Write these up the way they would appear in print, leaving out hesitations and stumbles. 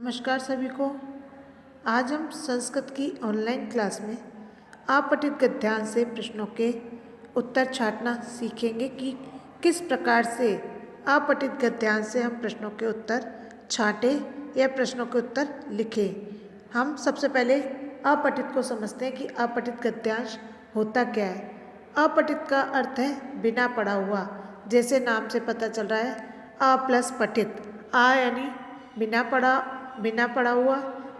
नमस्कार सभी को। आज हम संस्कृत की ऑनलाइन क्लास में अपठित गद्यांश से प्रश्नों के उत्तर छांटना सीखेंगे कि किस प्रकार से अपठित गद्यांश से हम प्रश्नों के उत्तर छांटें या प्रश्नों के उत्तर लिखें। हम सबसे पहले अपठित को समझते हैं कि अपठित गद्यांश होता क्या है। अपठित का अर्थ है बिना पढ़ा हुआ, जैसे नाम से पता चल रहा है अ प्लस पठित। आ यानी बिना पढ़ा हुआ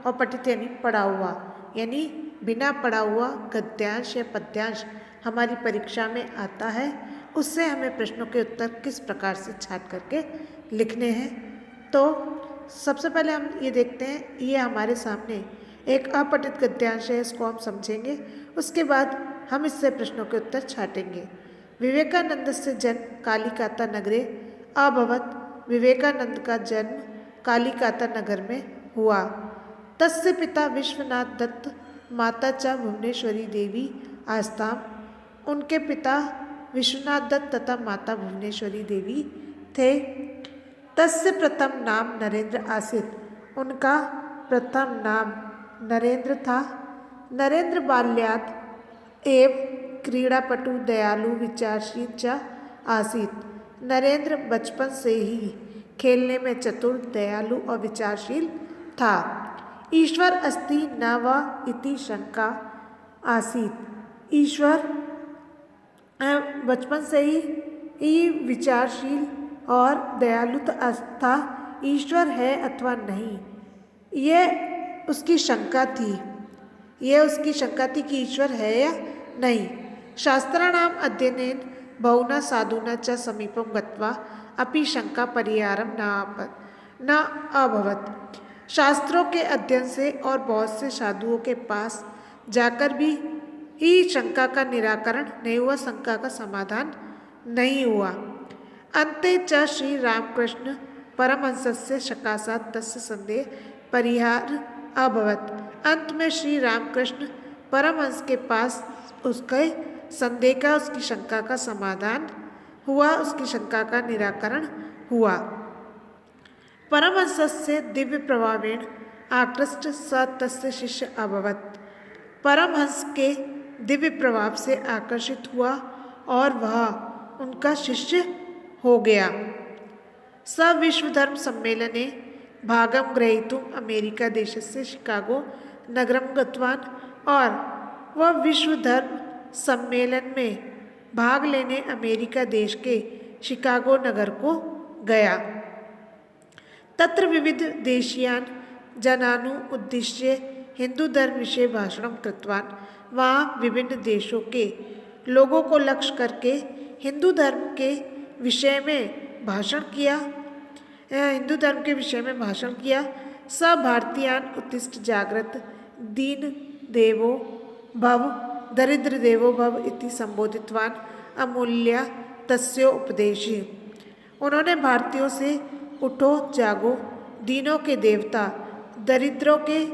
और पठित यानी पढ़ा हुआ, यानी बिना पढ़ा हुआ गद्यांश या पद्यांश हमारी परीक्षा में आता है। उससे हमें प्रश्नों के उत्तर किस प्रकार से छांट करके लिखने हैं। तो सबसे पहले हम ये देखते हैं, ये हमारे सामने एक अपठित गद्यांश है, इसको हम समझेंगे। उसके बाद हम इससे प्रश्नों के उत्तर छाटेंगे। विवेकानंद से जन्म कालिकाता नगरे अभवत। विवेकानंद का जन्म कालिकाता नगर में हुआ। तस्य पिता विश्वनाथ दत्त, माता च भुवनेश्वरी देवी आस्ताम। उनके पिता विश्वनाथ दत्त तथा माता भुवनेश्वरी देवी थे। तस्य प्रथम नाम नरेंद्र आसीत। उनका प्रथम नाम नरेंद्र था। नरेंद्र बाल्यात् एव क्रीड़ापटु दयालु विचारशील च आसीत। नरेंद्र बचपन से ही खेलने में चतुर, दयालु और विचारशील था। ईश्वर अस्ति न वा इति शंका आसीत। ईश्वर बचपन से ही विचारशील और दयालु था। ईश्वर है अथवा नहीं, ये उसकी शंका थी। कि ईश्वर है या नहीं। शास्त्राणाम अध्ययनेन बहुना साधुना च समीपम गत्वा अपि शंका परिहारम न अभवत। शास्त्रों के अध्ययन से और बहुत से साधुओं के पास जाकर भी ही शंका का निराकरण नहीं हुआ, शंका का समाधान नहीं हुआ। अन्ते च श्री रामकृष्ण परमहंसस्य सकाशात् तस्य संदेह परिहार अभवत। अंत में श्री रामकृष्ण परमहंस के पास उसके संदेह का, उसकी शंका का समाधान हुआ, उसकी शंका का निराकरण हुआ। परमहंसस्य दिव्य प्रभावेण आकृष्ट स तस्य शिष्य अभवत। परमहंस के दिव्य प्रभाव से आकर्षित हुआ और वह उनका शिष्य हो गया। स विश्वधर्म सम्मेलने भागं ग्रहीतुम् अमेरिका देशस्य शिकागो नगरं गतवान्। और वह विश्व धर्म सम्मेलन में भाग लेने अमेरिका देश के शिकागो नगर को गया। तत्र विविध देशीयान जनानु उद्दिश्य हिंदू धर्म विषय भाषणं कृतवान्। वहाँ विभिन्न देशों के लोगों को लक्ष्य करके हिंदू धर्म के विषय में भाषण किया। स भारतीयान उत्तिष्ठ जागृत दीन देवो भव दरिद्र देवो भव इति संबोधितवान् अमूल्य तस्यो उपदेशी। उन्होंने भारतीयों से उठो जागो, दीनों के देवता, दरिद्रों के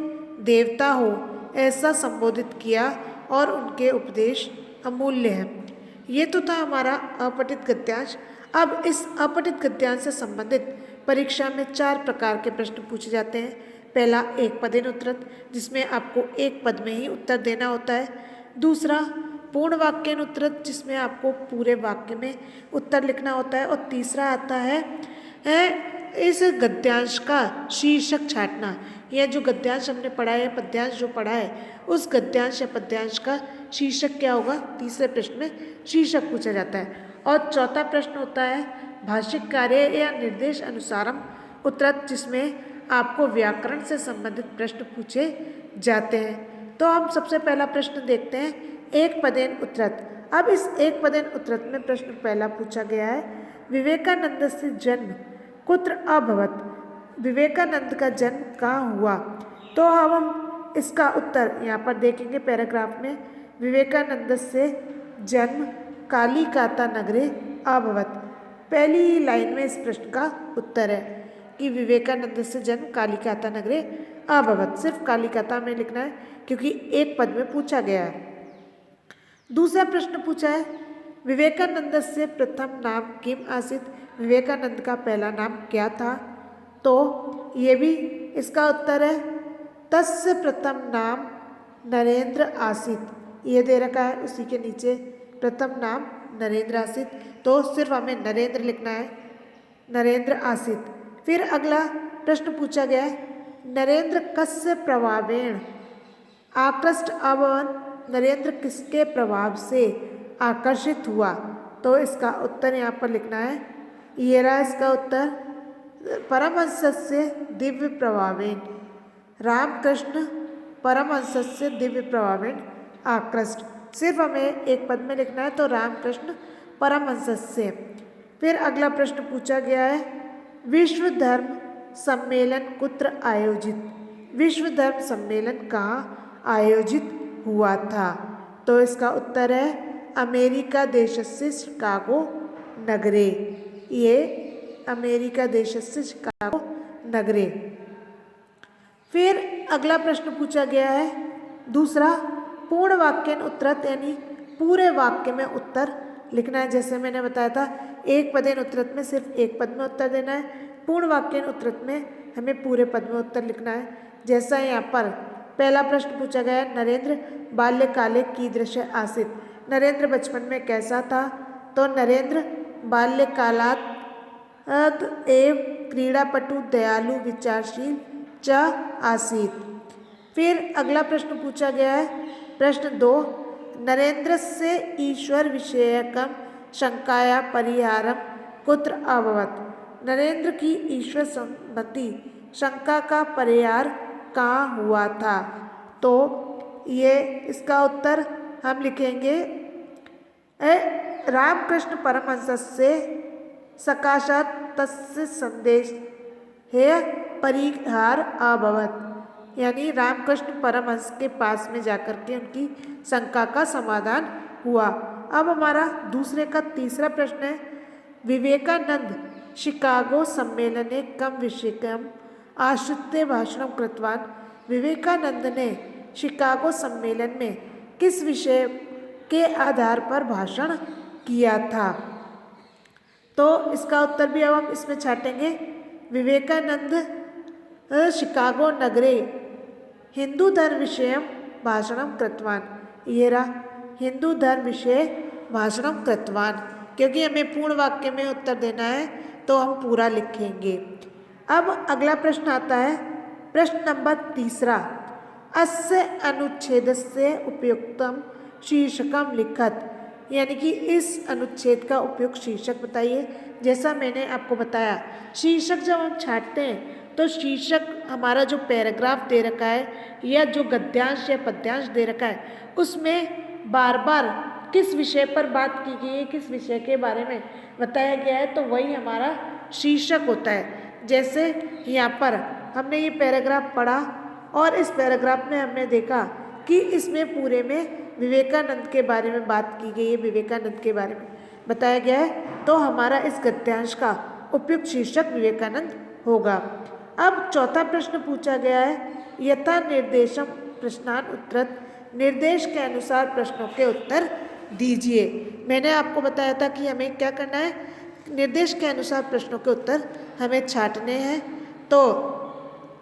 देवता हो, ऐसा संबोधित किया और उनके उपदेश अमूल्य हैं। ये तो था हमारा अपठित गद्यांश। अब इस अपठित गद्यांश से संबंधित परीक्षा में 4 प्रकार के प्रश्न पूछे जाते हैं। पहला एक पदेन उत्तरत, जिसमें आपको एक पद में ही उत्तर देना होता है। दूसरा पूर्ण वाक्यन उत्तरत, जिसमें आपको पूरे वाक्य में उत्तर लिखना होता है। और तीसरा आता है इस गद्यांश का शीर्षक छांटना। यह जो गद्यांश हमने पढ़ा है, पद्यांश जो पढ़ा है, उस गद्यांश या पद्यांश का शीर्षक क्या होगा, तीसरे प्रश्न में शीर्षक पूछा जाता है। और चौथा प्रश्न होता है भाषिक कार्य या निर्देश अनुसारम उत्तरत, जिसमें आपको व्याकरण से संबंधित प्रश्न पूछे जाते हैं। तो हम सबसे पहला प्रश्न देखते हैं, एक पदेन उत्तरत। अब इस एक पदेन उत्तरत में प्रश्न पहला पूछा गया है, विवेकानंद से जन्म कुत्र अभवत। विवेकानंद का जन्म कहाँ हुआ। तो अब हम इसका उत्तर यहाँ पर देखेंगे पैराग्राफ में। विवेकानंद से जन्म कालिकाता नगरे अभवत। पहली लाइन में इस प्रश्न का उत्तर है कि विवेकानंद से जन्म कालिकाता नगरे अभवत। सिर्फ कालिकाता में लिखना है क्योंकि एक पद में पूछा गया है। दूसरा प्रश्न पूछा है विवेकानंद से प्रथम नाम किम आसीत। विवेकानंद का पहला नाम क्या था। तो ये भी इसका उत्तर है तस्य प्रथम नाम नरेंद्र आसीत। ये दे रखा है, उसी के नीचे प्रथम नाम नरेंद्र आसीत, तो सिर्फ हमें नरेंद्र लिखना है, नरेंद्र आसीत। फिर अगला प्रश्न पूछा गया है, नरेंद्र कस्य प्रभावेण आकृष्ट अभवन्। नरेंद्र किसके प्रभाव से आकर्षित हुआ? तो इसका उत्तर यहाँ पर लिखना है, ये रहा इसका उत्तर, परमहंसस्य दिव्य प्रभावेन। रामकृष्ण परमहंसस्य दिव्य प्रभावेन आकृष्ट। सिर्फ हमें एक पद में लिखना है, तो रामकृष्ण परमहंसस्य। फिर अगला प्रश्न पूछा गया है, विश्व धर्म सम्मेलन कुत्र आयोजित। विश्व धर्म सम्मेलन कहाँ आयोजित हुआ था? तो इसका उत्तर है अमेरिका देशस्य शिकागो नगरे। ये अमेरिका देशस्य शिकागो नगरे। फिर अगला प्रश्न पूछा गया है दूसरा, पूर्ण वाक्यन उत्तरत, यानी पूरे वाक्य में उत्तर लिखना है। जैसे मैंने बताया था, एक पदेन उत्तरत में सिर्फ एक पद में उत्तर देना है, पूर्ण वाक्यन उत्तरत में हमें पूरे पद में उत्तर लिखना है। जैसा यहाँ पर पहला प्रश्न पूछा गया है, नरेंद्र बाल्यकाले कीदृश आसीत्। नरेंद्र बचपन में कैसा था? तो नरेंद्र बाल्यकालात् एव क्रीड़ापटु दयालु विचारशील च आसीत्। फिर अगला प्रश्न पूछा गया है, प्रश्न 2, नरेंद्र से ईश्वर विषयकम शंकाया परिहारम कुत्र अभवत्। नरेंद्र की ईश्वर संबंधी शंका का परिहार कहाँ हुआ था? तो ये इसका उत्तर हम लिखेंगे, रामकृष्ण परमहंसस्य सकाशात् तस्य संदेश है परिहार अभवत्। यानी रामकृष्ण परमहंस के पास में जाकर के उनकी शंका का समाधान हुआ। अब हमारा दूसरे का तीसरा प्रश्न है, विवेकानंद शिकागो सम्मेलने कम विषयकम आश्रित्य भाषणं कृतवान्। विवेकानंद ने शिकागो सम्मेलन में किस विषय के आधार पर भाषण किया था? तो इसका उत्तर भी अब हम इसमें छाटेंगे, विवेकानंद शिकागो नगरे हिंदू धर्म विषयम भाषणम कृतवान्। ये रहा, हिंदू धर्म विषय भाषणम कृतवान्। क्योंकि हमें पूर्ण वाक्य में उत्तर देना है, तो हम पूरा लिखेंगे। अब अगला प्रश्न आता है, प्रश्न नंबर 3, अस्य अनुच्छेदस्य उपयुक्तम शीर्षकम लिखत। यानी कि इस अनुच्छेद का उपयुक्त शीर्षक बताइए। जैसा मैंने आपको बताया, शीर्षक जब हम छाटते हैं तो शीर्षक हमारा जो पैराग्राफ दे रखा है या जो गद्यांश या पद्यांश दे रखा है, उसमें बार बार किस विषय पर बात की गई है, किस विषय के बारे में बताया गया है, तो वही हमारा शीर्षक होता है। जैसे यहाँ पर हमने ये पैराग्राफ पढ़ा और इस पैराग्राफ में हमने देखा कि इसमें पूरे में विवेकानंद के बारे में बात की गई है, विवेकानंद के बारे में बताया गया है, तो हमारा इस गद्यांश का उपयुक्त शीर्षक विवेकानंद होगा। अब चौथा प्रश्न पूछा गया है, यथा निर्देशम प्रश्नान उत्तरत। निर्देश के अनुसार प्रश्नों के उत्तर दीजिए। मैंने आपको बताया था कि हमें क्या करना है, निर्देश के अनुसार प्रश्नों के उत्तर हमें छाटने हैं। तो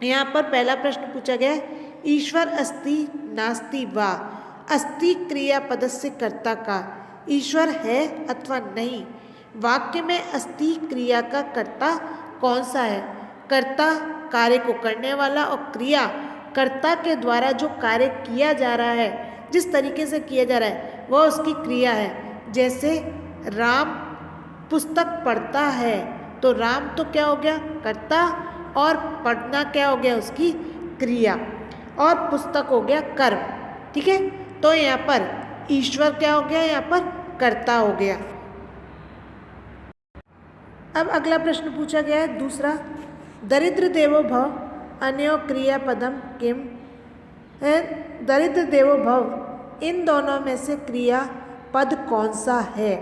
यहाँ पर पहला प्रश्न पूछा गया है, ईश्वर अस्ति नास्ति वा। अस्ति क्रियापदस्य कर्ता का, ईश्वर है अथवा नहीं। वाक्य में अस्ति क्रिया का कर्ता कौन सा है? कर्ता कार्य को करने वाला, और क्रिया कर्ता के द्वारा जो कार्य किया जा रहा है, जिस तरीके से किया जा रहा है, वह उसकी क्रिया है। जैसे राम पुस्तक पढ़ता है, तो राम तो क्या हो गया? कर्ता, और पढ़ना क्या हो गया? उसकी क्रिया, और पुस्तक हो गया कर्म। ठीक है, तो यहाँ पर ईश्वर क्या हो गया? यहाँ पर कर्ता हो गया। अब अगला प्रश्न पूछा गया है दूसरा, दरिद्र देवो भव अन्यो क्रियापदम किम। दरिद्र देवो भव, इन दोनों में से क्रिया पद कौन सा है?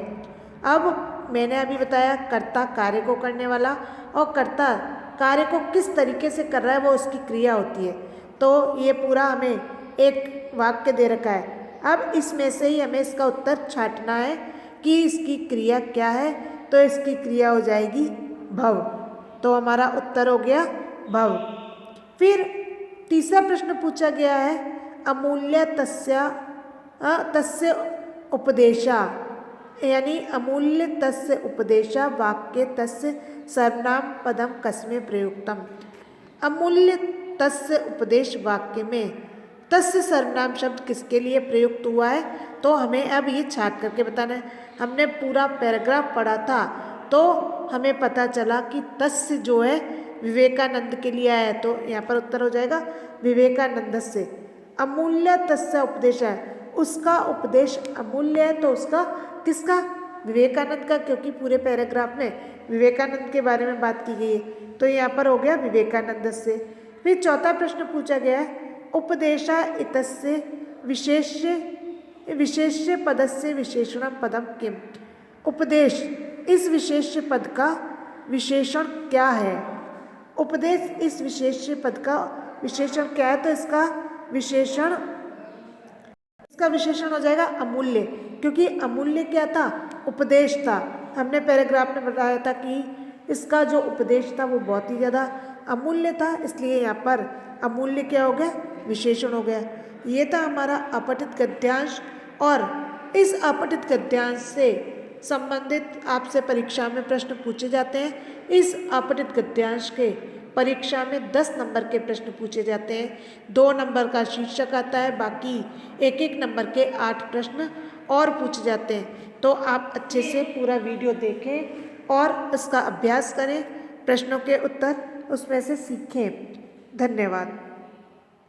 अब मैंने अभी बताया, कर्ता कार्य को करने वाला, और कर्ता कार्य को किस तरीके से कर रहा है, वो उसकी क्रिया होती है। तो ये पूरा हमें एक वाक्य दे रखा है। अब इसमें से ही हमें इसका उत्तर छाटना है कि इसकी क्रिया क्या है। तो इसकी क्रिया हो जाएगी भव। तो हमारा उत्तर हो गया भव। फिर तीसरा प्रश्न पूछा गया है अमूल्य तस्य उपदेशा, यानी अमूल्य तस्य उपदेशा वाक्य तस्य सर्वनाम पदम कस्मे प्रयुक्तम। अमूल्य तस्य उपदेश वाक्य में तस्य सर्वनाम शब्द किसके लिए प्रयुक्त हुआ है, तो हमें अब ये छाट करके बताना है। हमने पूरा पैराग्राफ पढ़ा था तो हमें पता चला कि तस्य जो है विवेकानंद के लिए आया है, तो यहाँ पर उत्तर हो जाएगा विवेकानंद से। अमूल्य तस्य उपदेश है, उसका उपदेश अमूल्य है, तो उसका किसका, विवेकानंद का, क्योंकि पूरे पैराग्राफ में विवेकानंद के बारे में बात की गई है, तो यहाँ पर हो गया विवेकानंद से। फिर चौथा प्रश्न पूछा गया है उपदेशा इतस्य विशेष्य पदस्य विशेषणम पदम किम। उपदेश इस विशेष्य पद का विशेषण क्या है। उपदेश इस विशेष्य पद का विशेषण क्या है, तो इसका विशेषण हो जाएगा अमूल्य, क्योंकि अमूल्य क्या था, उपदेश था। हमने पैराग्राफ में बताया था कि इसका जो उपदेश था वो बहुत ही ज़्यादा अमूल्य था, इसलिए यहाँ पर अमूल्य क्या हो गया, विशेषण हो गया। ये था हमारा अपठित गद्यांश, और इस अपठित गद्यांश से संबंधित आपसे परीक्षा में प्रश्न पूछे जाते हैं। इस अपठित गद्यांश के परीक्षा में 10 नंबर के प्रश्न पूछे जाते हैं। 2 नंबर का शीर्षक आता है, बाकी 1-1 नंबर के 8 प्रश्न और पूछे जाते हैं। तो आप अच्छे से पूरा वीडियो देखें और उसका अभ्यास करें, प्रश्नों के उत्तर उसमें से सीखें। धन्यवाद।